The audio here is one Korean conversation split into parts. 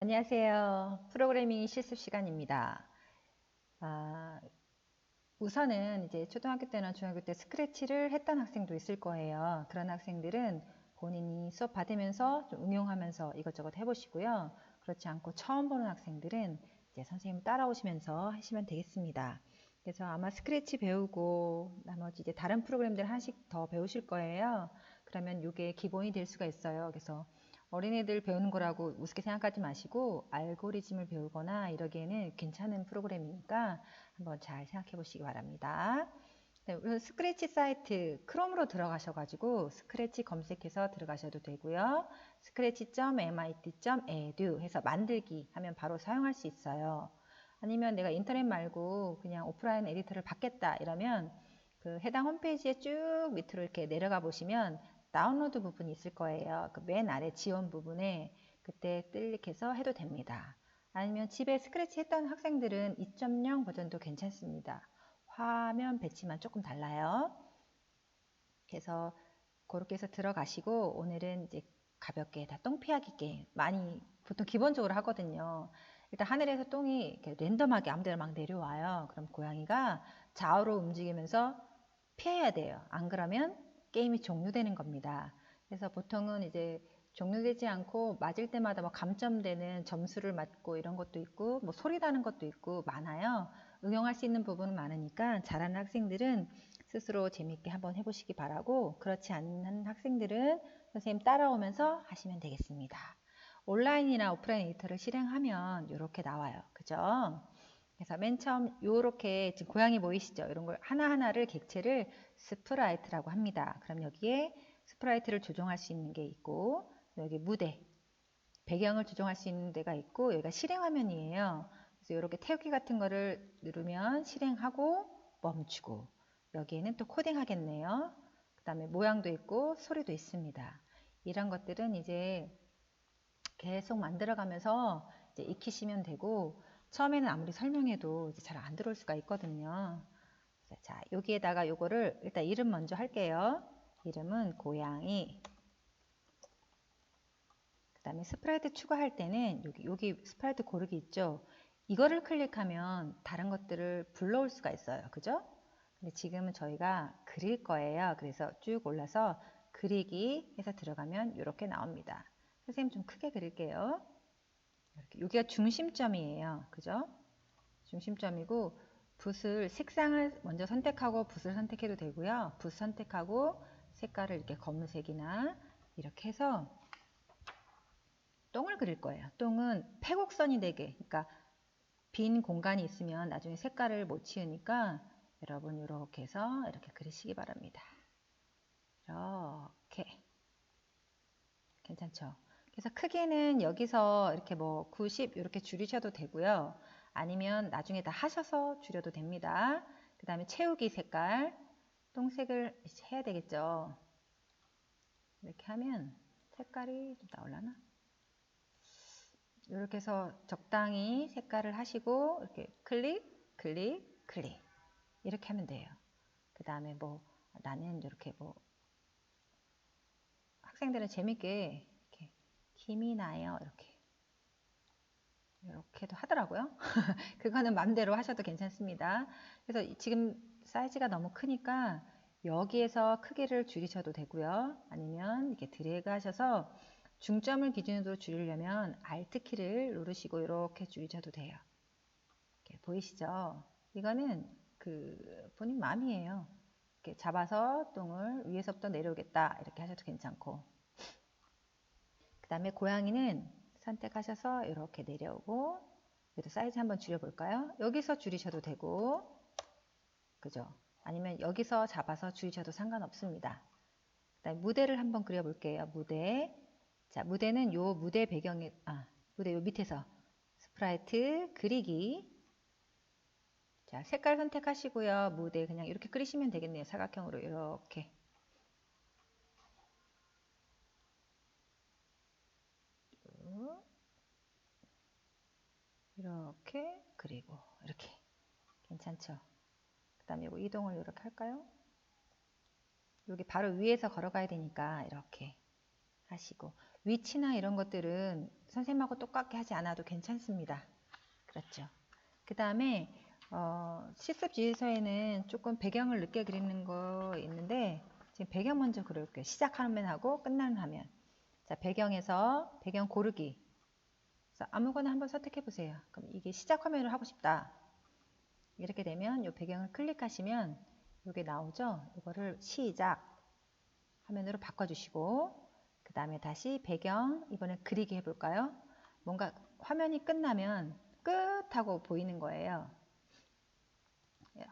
안녕하세요. 프로그래밍 실습 시간입니다. 아, 우선은 이제 초등학교 때나 중학교 때 스크래치를 했던 학생도 있을 거예요. 그런 학생들은 본인이 수업 받으면서 좀 응용하면서 이것저것 해보시고요. 그렇지 않고 처음 보는 학생들은 이제 선생님 따라오시면서 하시면 되겠습니다. 그래서 아마 스크래치 배우고 나머지 이제 다른 프로그램들 하나씩 더 배우실 거예요. 그러면 이게 기본이 될 수가 있어요. 그래서 어린애들 배우는 거라고 우습게 생각하지 마시고 알고리즘을 배우거나 이러기에는 괜찮은 프로그램이니까 한번 잘 생각해 보시기 바랍니다. 네, 스크래치 사이트 크롬으로 들어가셔가지고 스크래치 검색해서 들어가셔도 되고요. scratch.mit.edu 해서 만들기 하면 바로 사용할 수 있어요. 아니면 내가 인터넷 말고 그냥 오프라인 에디터를 받겠다 이러면 그 해당 홈페이지에 쭉 밑으로 이렇게 내려가 보시면 다운로드 부분이 있을 거예요. 그 맨 아래 지원 부분에 그때 클릭해서 해도 됩니다. 아니면 집에 스크래치 했던 학생들은 2.0 버전도 괜찮습니다. 화면 배치만 조금 달라요. 그래서 그렇게 해서 들어가시고 오늘은 이제 가볍게 다 똥 피하기 게임 많이 보통 기본적으로 하거든요. 일단 하늘에서 똥이 이렇게 랜덤하게 아무데나 막 내려와요. 그럼 고양이가 좌우로 움직이면서 피해야 돼요. 안 그러면 게임이 종료되는 겁니다. 그래서 보통은 이제 종료되지 않고 맞을 때마다 뭐 감점되는 점수를 맞고 이런 것도 있고 뭐 소리 나는 것도 있고 많아요. 응용할 수 있는 부분은 많으니까 잘하는 학생들은 스스로 재밌게 한번 해보시기 바라고 그렇지 않은 학생들은 선생님 따라오면서 하시면 되겠습니다. 온라인이나 오프라인 에디터를 실행하면 이렇게 나와요. 그죠? 그래서 맨 처음 이렇게 지금 고양이 보이시죠? 이런 걸 하나하나를 객체를 스프라이트라고 합니다. 그럼 여기에 스프라이트를 조정할 수 있는 게 있고 여기 무대, 배경을 조정할 수 있는 데가 있고 여기가 실행 화면이에요. 그래서 이렇게 태우기 같은 거를 누르면 실행하고 멈추고 여기에는 또 코딩 하겠네요. 그 다음에 모양도 있고 소리도 있습니다. 이런 것들은 이제 계속 만들어가면서 이제 익히시면 되고 처음에는 아무리 설명해도 잘 안 들어올 수가 있거든요. 자, 여기에다가 요거를 일단 이름 먼저 할게요. 이름은 고양이. 그 다음에 스프라이트 추가할 때는 여기 스프라이트 고르기 있죠. 이거를 클릭하면 다른 것들을 불러올 수가 있어요. 그죠? 근데 지금은 저희가 그릴 거예요. 그래서 쭉 올라서 그리기 해서 들어가면 이렇게 나옵니다. 선생님 좀 크게 그릴게요. 이렇게. 여기가 중심점이에요. 그죠? 중심점이고 붓을 색상을 먼저 선택하고 붓을 선택해도 되고요. 붓 선택하고 색깔을 이렇게 검은색이나 이렇게 해서 똥을 그릴 거예요. 똥은 패곡선이 되게, 그러니까 빈 공간이 있으면 나중에 색깔을 못 치우니까 여러분 이렇게 해서 이렇게 그리시기 바랍니다. 이렇게. 괜찮죠? 그래서 크기는 여기서 이렇게 뭐 90 이렇게 줄이셔도 되고요. 아니면 나중에 다 하셔서 줄여도 됩니다. 그 다음에 채우기 색깔, 똥색을 해야 되겠죠. 이렇게 하면 색깔이 좀 나올라나? 이렇게 해서 적당히 색깔을 하시고 이렇게 클릭, 클릭, 클릭 이렇게 하면 돼요. 그 다음에 뭐 나는 이렇게 뭐 학생들은 재밌게 이렇게 김이 나요 이렇게도 하더라고요. 그거는 맘대로 하셔도 괜찮습니다. 그래서 지금 사이즈가 너무 크니까 여기에서 크기를 줄이셔도 되고요. 아니면 이렇게 드래그 하셔서 중점을 기준으로 줄이려면 Alt 키를 누르시고 이렇게 줄이셔도 돼요. 이렇게 보이시죠? 이거는 그 본인 마음이에요. 이렇게 잡아서 똥을 위에서부터 내려오겠다 이렇게 하셔도 괜찮고 그 다음에 고양이는 선택하셔서 이렇게 내려오고 그래도 사이즈 한번 줄여볼까요? 여기서 줄이셔도 되고 그죠? 아니면 여기서 잡아서 줄이셔도 상관없습니다. 그다음에 무대를 한번 그려볼게요. 무대. 자, 무대는 요 무대 배경에 무대 요 밑에서 스프라이트 그리기. 자, 색깔 선택하시고요. 무대 그냥 이렇게 그리시면 되겠네요. 사각형으로 이렇게. 이렇게 그리고 이렇게 괜찮죠? 그 다음에 이거 이동을 이렇게 할까요? 여기 바로 위에서 걸어가야 되니까 이렇게 하시고 위치나 이런 것들은 선생님하고 똑같게 하지 않아도 괜찮습니다. 그렇죠. 그 다음에 실습 주의서에는 조금 배경을 늦게 그리는 거 있는데 지금 배경 먼저 그릴게요. 시작하는 하고 끝나는 화면. 자, 배경에서 배경 고르기. 그래서 아무거나 한번 선택해 보세요. 그럼 이게 시작 화면을 하고 싶다. 이렇게 되면 이 배경을 클릭하시면 이게 나오죠. 이거를 시작 화면으로 바꿔주시고 그 다음에 다시 배경 이번에 그리기 해볼까요? 뭔가 화면이 끝나면 끝하고 보이는 거예요.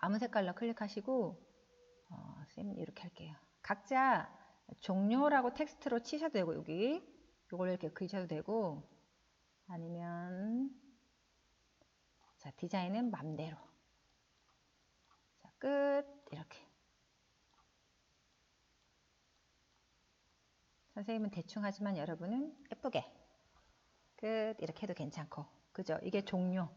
아무 색깔로 클릭하시고 선생님 이렇게 할게요. 각자 종료라고 텍스트로 치셔도 되고 여기 이걸 이렇게 그리셔도 되고 아니면 자 디자인은 맘대로 자, 끝 이렇게 선생님은 대충 하지만 여러분은 예쁘게 끝 이렇게 해도 괜찮고 그죠? 이게 종료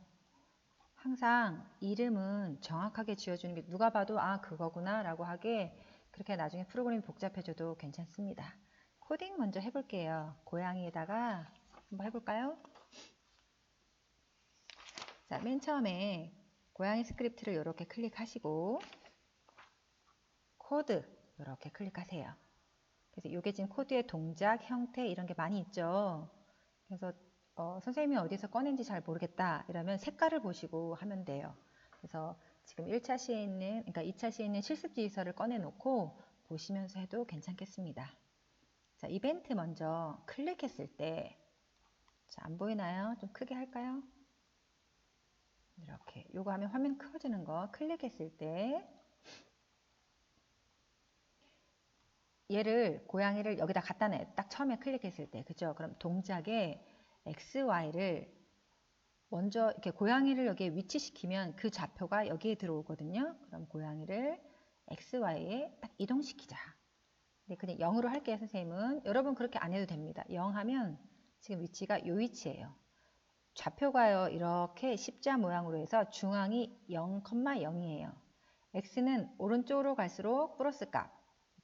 항상 이름은 정확하게 지어주는 게 누가 봐도 아 그거구나 라고 하게 그렇게 나중에 프로그램이 복잡해져도 괜찮습니다. 코딩 먼저 해볼게요. 고양이에다가 한번 해볼까요? 자, 맨 처음에 고양이 스크립트를 이렇게 클릭하시고 코드 이렇게 클릭하세요. 그래서 이게 지금 코드의 동작, 형태 이런 게 많이 있죠. 그래서 선생님이 어디서 꺼낸지 잘 모르겠다 이러면 색깔을 보시고 하면 돼요. 그래서 지금 1차 시에 있는, 그러니까 2차 시에 있는 실습 지휘서를 꺼내놓고 보시면서 해도 괜찮겠습니다. 자, 이벤트 먼저 클릭했을 때, 자, 안 보이나요? 좀 크게 할까요? 이렇게 요거 하면 화면 커지는 거 클릭했을 때 얘를 고양이를 여기다 갖다 놔요. 딱 처음에 클릭했을 때 그죠? 그럼 동작에 X, Y를 먼저 이렇게 고양이를 여기에 위치시키면 그 좌표가 여기에 들어오거든요. 그럼 고양이를 X, Y에 딱 이동시키자. 네, 그냥 0으로 할게요, 선생님은. 여러분 그렇게 안 해도 됩니다. 0 하면 지금 위치가 이 위치예요. 좌표가요, 이렇게 십자 모양으로 해서 중앙이 0,0이에요. X는 오른쪽으로 갈수록 플러스 값,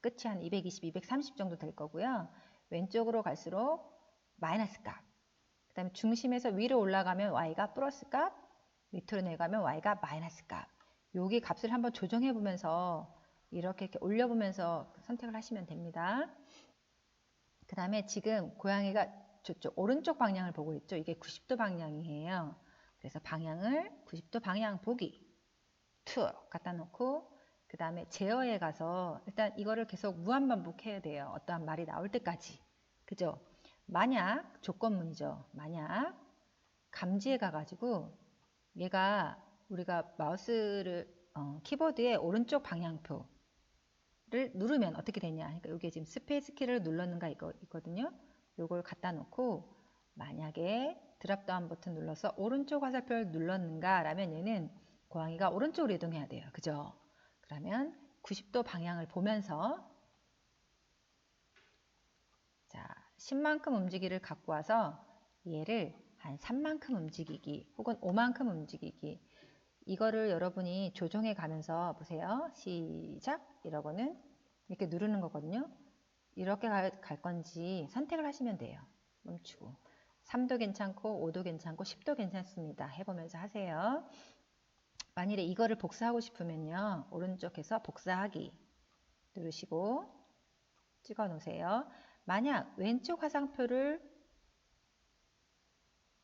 끝이 한 220, 230 정도 될 거고요. 왼쪽으로 갈수록 마이너스 값. 그 다음에 중심에서 위로 올라가면 Y가 플러스 값, 밑으로 내려가면 Y가 마이너스 값. 여기 값을 한번 조정해 보면서 이렇게 올려보면서 선택을 하시면 됩니다. 그 다음에 지금 고양이가 저쪽 오른쪽 방향을 보고 있죠. 이게 90도 방향이에요. 그래서 방향을 90도 방향 보기 툭 갖다 놓고 그 다음에 제어에 가서 일단 이거를 계속 무한반복해야 돼요. 어떠한 말이 나올 때까지. 그죠? 만약 조건문이죠. 만약 감지에 가가지고 얘가 우리가 마우스를 키보드의 오른쪽 방향표를 누르면 어떻게 되냐. 그러니까 여기 지금 스페이스 키를 눌렀는가 이거 있거든요. 요걸 갖다 놓고 만약에 드랍다운 버튼 눌러서 오른쪽 화살표를 눌렀는가 라면 얘는 고양이가 오른쪽으로 이동해야 돼요. 그죠? 그러면 90도 방향을 보면서 자 10만큼 움직이기를 갖고 와서 얘를 한 3만큼 움직이기 혹은 5만큼 움직이기 이거를 여러분이 조정해 가면서 보세요. 시작 이러고는 이렇게 누르는 거거든요. 이렇게 갈 건지 선택을 하시면 돼요. 멈추고 3도 괜찮고 5도 괜찮고 10도 괜찮습니다. 해보면서 하세요. 만일에 이거를 복사하고 싶으면요. 오른쪽에서 복사하기 누르시고 찍어 놓으세요. 만약 왼쪽 화살표를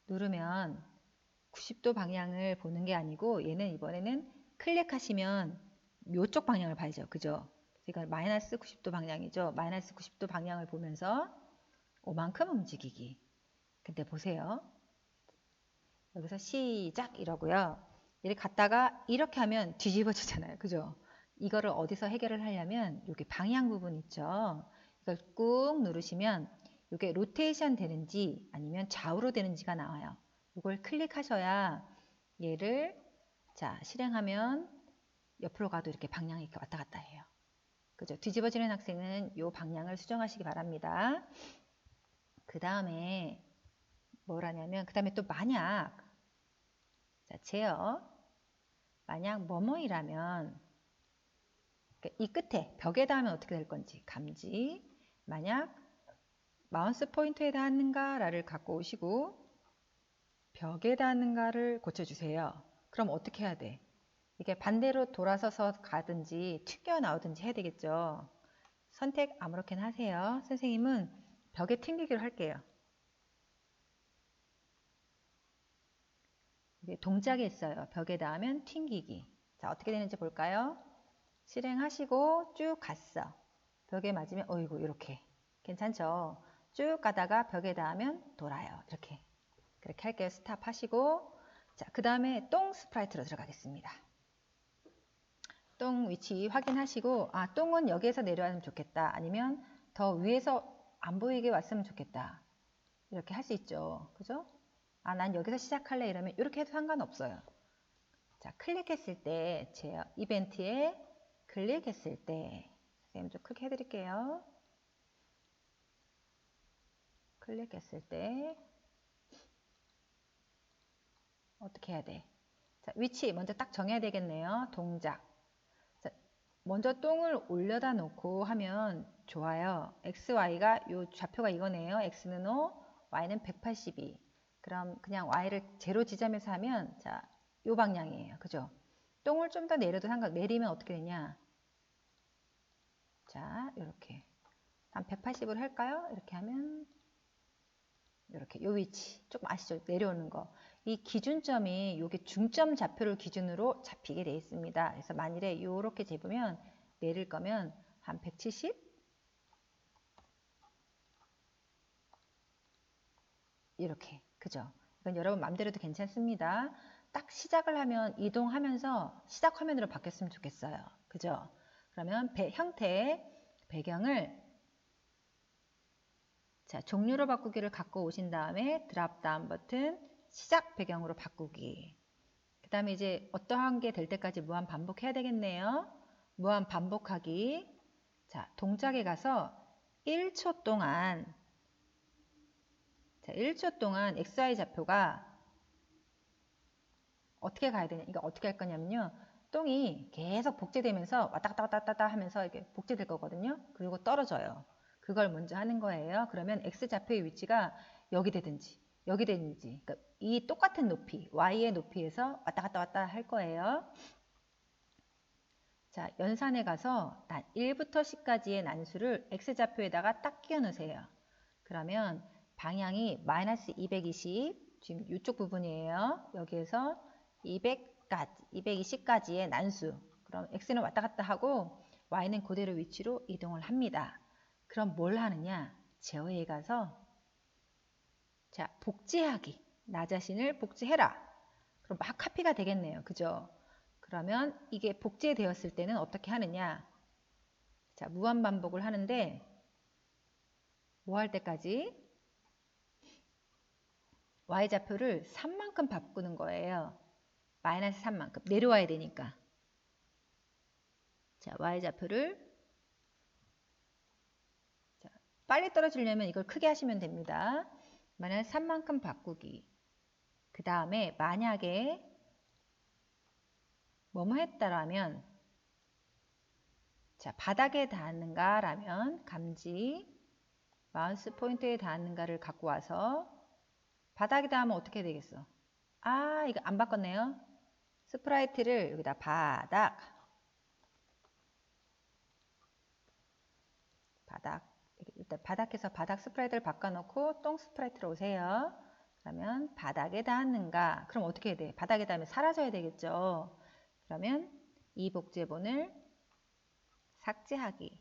누르면 90도 방향을 보는 게 아니고 얘는 이번에는 클릭하시면 이쪽 방향을 봐야죠. 그죠? 그러니까 마이너스 90도 방향이죠. 마이너스 90도 방향을 보면서 5만큼 움직이기. 근데 보세요. 여기서 시작 이러고요. 이렇게 갔다가 이렇게 하면 뒤집어지잖아요. 그죠? 이거를 어디서 해결을 하려면 여기 방향 부분 있죠. 이걸 꾹 누르시면 이게 로테이션 되는지 아니면 좌우로 되는지가 나와요. 이걸 클릭하셔야 얘를 자 실행하면 옆으로 가도 이렇게 방향이 이렇게 왔다 갔다 해요. 그죠? 뒤집어지는 학생은 이 방향을 수정하시기 바랍니다. 그 다음에 뭘 하냐면 그 다음에 또 만약 자 제어 만약 뭐뭐이라면 이 끝에 벽에다 하면 어떻게 될 건지 감지 만약 마우스 포인터에 닿았는가를 갖고 오시고 벽에 닿았는가를 고쳐주세요. 그럼 어떻게 해야 돼? 이게 반대로 돌아서서 가든지 튕겨나오든지 해야 되겠죠. 선택 아무렇게나 하세요. 선생님은 벽에 튕기기로 할게요. 이게 동작이 있어요. 벽에 닿으면 튕기기. 자, 어떻게 되는지 볼까요? 실행하시고 쭉 갔어. 벽에 맞으면 어이구 이렇게. 괜찮죠? 쭉 가다가 벽에 닿으면 돌아요. 이렇게. 그렇게 할게요. 스탑 하시고 자, 그 다음에 똥 스프라이트로 들어가겠습니다. 똥 위치 확인하시고 아, 똥은 여기에서 내려가면 좋겠다. 아니면 더 위에서 안 보이게 왔으면 좋겠다. 이렇게 할 수 있죠. 그죠? 아, 난 여기서 시작할래 이러면 이렇게 해도 상관없어요. 자, 클릭했을 때 제 이벤트에 클릭했을 때 선생님 좀 크게 해드릴게요. 클릭했을 때 어떻게 해야 돼? 자, 위치 먼저 딱 정해야 되겠네요. 동작. 자, 먼저 똥을 올려다 놓고 하면 좋아요. XY가 요 좌표가 이거네요. X는 5, Y는 182. 그럼 그냥 Y를 제로 지점에서 하면 자, 요 방향이에요. 그죠? 똥을 좀 더 내려도 내리면 어떻게 되냐? 자, 이렇게 한 180으로 할까요? 이렇게 하면 이렇게 요 위치 조금 아시죠? 내려오는 거. 이 기준점이 요게 중점 좌표를 기준으로 잡히게 되어 있습니다. 그래서 만일에 요렇게 재보면 내릴 거면 한 170 이렇게 그죠? 이건 여러분 맘대로도 괜찮습니다. 딱 시작을 하면 이동하면서 시작 화면으로 바뀌었으면 좋겠어요. 그죠? 그러면 형태 배경을 자, 종류로 바꾸기를 갖고 오신 다음에 드랍 다운 버튼 시작 배경으로 바꾸기. 그 다음에 이제 어떠한 게 될 때까지 무한 반복해야 되겠네요. 무한 반복하기. 자, 동작에 가서 1초 동안 자, 1초 동안 XY 좌표가 어떻게 가야 되냐. 이거 어떻게 할 거냐면요. 똥이 계속 복제되면서 왔다 갔다 왔다 갔다 하면서 이게 복제될 거거든요. 그리고 떨어져요. 그걸 먼저 하는 거예요. 그러면 X좌표의 위치가 여기 되든지 여기 되든지 그러니까 이 똑같은 높이 Y의 높이에서 왔다 갔다 왔다 할 거예요. 자, 연산에 가서 1부터 10까지의 난수를 X좌표에다가 딱 끼워 넣으세요. 그러면 방향이 마이너스 220 지금 이쪽 부분이에요. 여기에서 220까지의 난수. 그럼 X는 왔다 갔다 하고 Y는 그대로 위치로 이동을 합니다. 그럼 뭘 하느냐? 제어에 가서 자, 복제하기. 나 자신을 복제해라. 그럼 막 카피가 되겠네요. 그죠? 그러면 이게 복제되었을 때는 어떻게 하느냐? 자, 무한 반복을 하는데 뭐 할 때까지? Y좌표를 3만큼 바꾸는 거예요. 마이너스 3만큼. 내려와야 되니까. 자, Y좌표를 자, 빨리 떨어지려면 이걸 크게 하시면 됩니다. 마이너스 3만큼 바꾸기. 그 다음에 만약에 뭐뭐 했다라면 자, 바닥에 닿았는가 라면 감지 마우스 포인트에 닿았는가를 갖고 와서 바닥에 닿으면 어떻게 되겠어? 아, 이거 안 바꿨네요. 스프라이트를 여기다 바닥 일단 바닥에서 바닥 스프라이트를 바꿔놓고 똥 스프라이트로 오세요. 그러면 바닥에 닿았는가? 그럼 어떻게 해야 돼? 바닥에 닿으면 사라져야 되겠죠. 그러면 이 복제본을 삭제하기.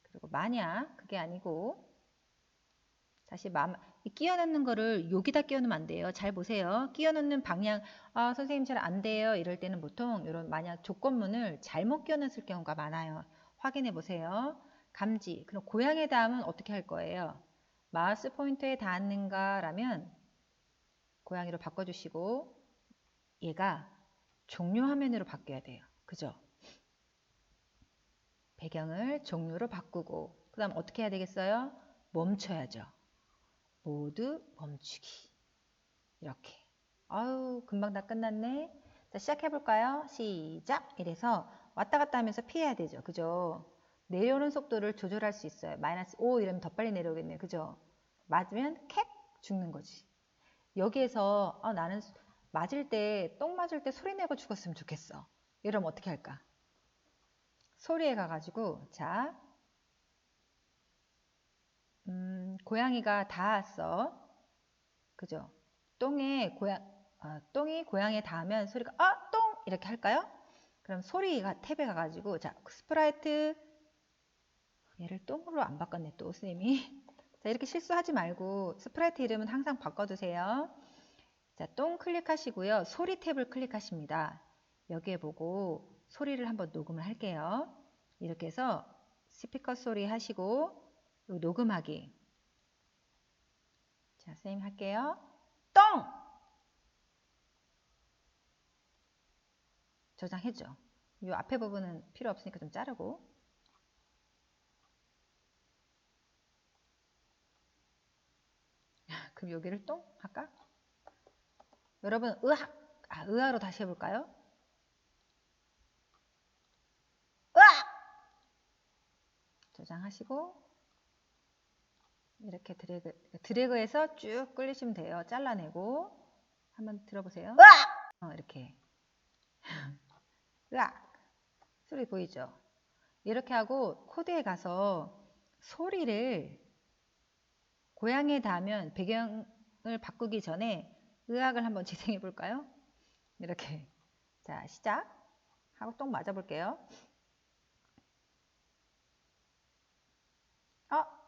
그리고 만약 그게 아니고 다시 끼워 넣는 거를 여기다 끼워 넣으면 안 돼요. 잘 보세요. 끼워 넣는 방향 아, 선생님 잘 안 돼요. 이럴 때는 보통 이런 만약 조건문을 잘못 끼워 넣었을 경우가 많아요. 확인해 보세요. 감지. 그럼 고양이에 닿으면 어떻게 할 거예요? 마우스 포인터에 닿았는가 라면 고양이로 바꿔주시고 얘가 종료 화면으로 바뀌어야 돼요. 그죠? 배경을 종료로 바꾸고 그 다음 어떻게 해야 되겠어요? 멈춰야죠. 모두 멈추기. 이렇게. 아유, 금방 다 끝났네. 자, 시작해 볼까요? 시작. 이래서 왔다 갔다 하면서 피해야 되죠. 그죠? 내려오는 속도를 조절할 수 있어요. 마이너스 5 이러면 더 빨리 내려오겠네요. 그죠? 맞으면 캡 죽는 거지. 여기에서 나는 맞을 때, 똥 맞을 때 소리 내고 죽었으면 좋겠어. 이러면 어떻게 할까? 소리에 가가지고, 자, 고양이가 닿았어. 그죠? 똥이 고양이에 닿으면 소리가, 똥! 이렇게 할까요? 그럼 소리가 탭에 가가지고, 자, 스프라이트, 얘를 똥으로 안 바꿨네, 또, 선생님이. 자, 이렇게 실수하지 말고, 스프라이트 이름은 항상 바꿔두세요. 자, 똥 클릭하시고요. 소리 탭을 클릭하십니다. 여기에 보고 소리를 한번 녹음을 할게요. 이렇게 해서 스피커 소리 하시고 녹음하기. 자, 선생님 할게요. 똥! 저장해줘. 이 앞에 부분은 필요 없으니까 좀 자르고. 그럼 여기를 똥 할까? 여러분 의아로 다시 해볼까요? 저장하시고 이렇게 드래그해서 쭉 끌리시면 돼요. 잘라내고 한번 들어보세요. 이렇게 으악 소리 보이죠? 이렇게 하고 코드에 가서 소리를 고양이에 닿으면 배경을 바꾸기 전에 의학을 한번 재생해 볼까요? 이렇게 자 시작 하고 똥 맞아 볼게요.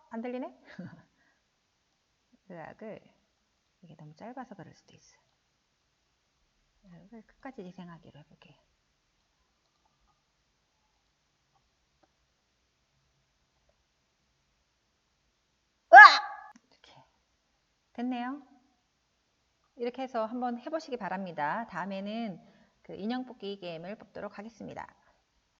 안 들리네? 의학을 이게 너무 짧아서 그럴 수도 있어요. 의학을 끝까지 재생하기로 해볼게요. 이렇게 됐네요. 이렇게 해서 한번 해보시기 바랍니다. 다음에는 그 인형 뽑기 게임을 뽑도록 하겠습니다.